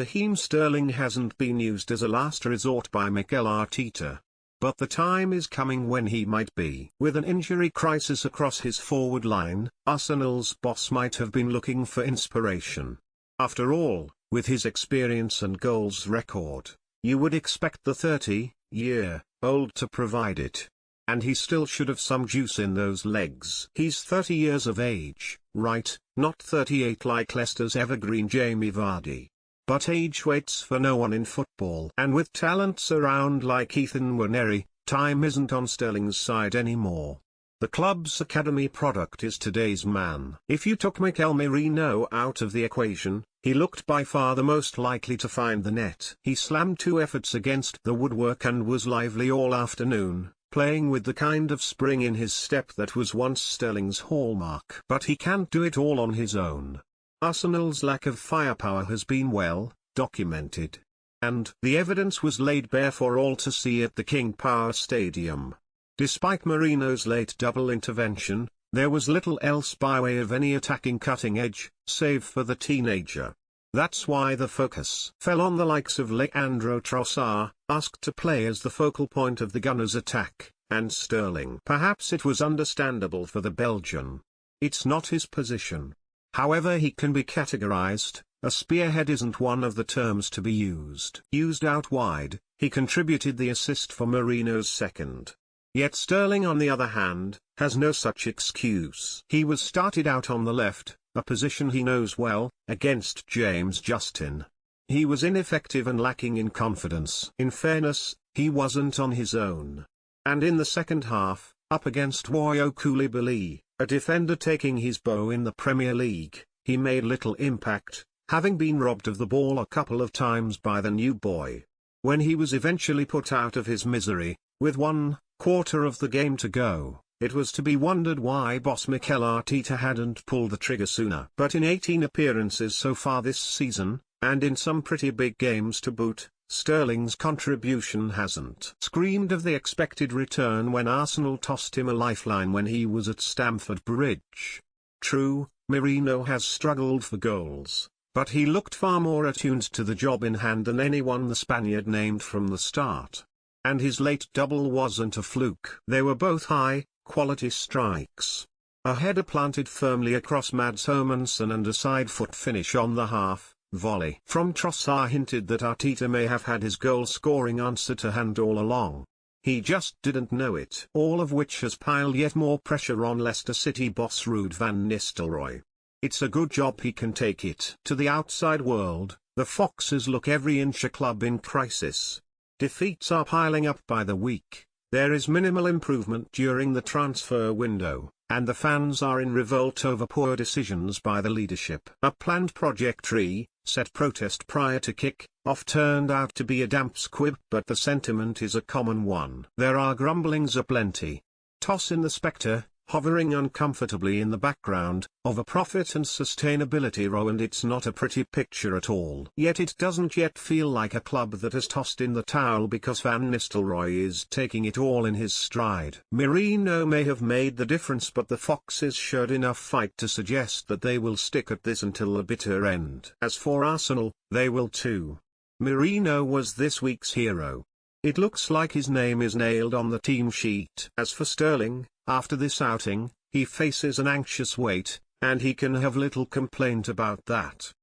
Raheem Sterling hasn't been used as a last resort by Mikel Arteta. But the time is coming when he might be. With an injury crisis across his forward line, Arsenal's boss might have been looking for inspiration. After all, with his experience and goals record, you would expect the 30-year-old to provide it. And he still should have some juice in those legs. He's 30 years of age, right, not 38 like Leicester's evergreen Jamie Vardy. But age waits for no one in football. And with talents around like Ethan Nwaneri, time isn't on Sterling's side anymore. The club's academy product is today's man. If you took Mikel Merino out of the equation, he looked by far the most likely to find the net. He slammed 2 efforts against the woodwork and was lively all afternoon, playing with the kind of spring in his step that was once Sterling's hallmark. But he can't do it all on his own. Arsenal's lack of firepower has been well documented. And the evidence was laid bare for all to see at the King Power Stadium. Despite Merino's late double intervention, there was little else by way of any attacking cutting edge, save for the teenager. That's why the focus fell on the likes of Leandro Trossard, asked to play as the focal point of the Gunners' attack, and Sterling. Perhaps it was understandable for the Belgian. It's not his position. However, he can be categorized. A spearhead isn't one of the terms to be used. Used out wide, he contributed the assist for Merino's second. Yet Sterling, on the other hand, has no such excuse. He was started out on the left, a position he knows well, against James Justin. He was ineffective and lacking in confidence. In fairness, he wasn't on his own. And in the second half, up against Wayo Koulibaly, a defender taking his bow in the Premier League, he made little impact, having been robbed of the ball a couple of times by the new boy. When he was eventually put out of his misery, with 1/4 of the game to go, it was to be wondered why boss Mikel Arteta hadn't pulled the trigger sooner. But in 18 appearances so far this season, and in some pretty big games to boot, Sterling's contribution hasn't screamed of the expected return when Arsenal tossed him a lifeline when he was at Stamford Bridge. True, Merino has struggled for goals, but he looked far more attuned to the job in hand than anyone the Spaniard named from the start. And his late double wasn't a fluke. They were both high-quality strikes. A header planted firmly across Mads Hermansen and a side-foot finish on the half-volley from Trossard hinted that Arteta may have had his goal-scoring answer to hand all along. He just didn't know it. All of which has piled yet more pressure on Leicester City boss Ruud van Nistelrooy. It's a good job he can take it. To the outside world, the Foxes look every inch a club in crisis. Defeats are piling up by the week, there is minimal improvement during the transfer window, and the fans are in revolt over poor decisions by the leadership. A planned Project Reset protest prior to kick-off turned out to be a damp squib, but the sentiment is a common one. There are grumblings aplenty. Toss in the spectre, hovering uncomfortably in the background, of a profit and sustainability row, and it's not a pretty picture at all. Yet it doesn't yet feel like a club that has tossed in the towel because Van Nistelrooy is taking it all in his stride. Merino may have made the difference, but the Foxes showed enough fight to suggest that they will stick at this until the bitter end. As for Arsenal, they will too. Merino was this week's hero. It looks like his name is nailed on the team sheet. As for Sterling, after this outing, he faces an anxious wait, and he can have little complaint about that.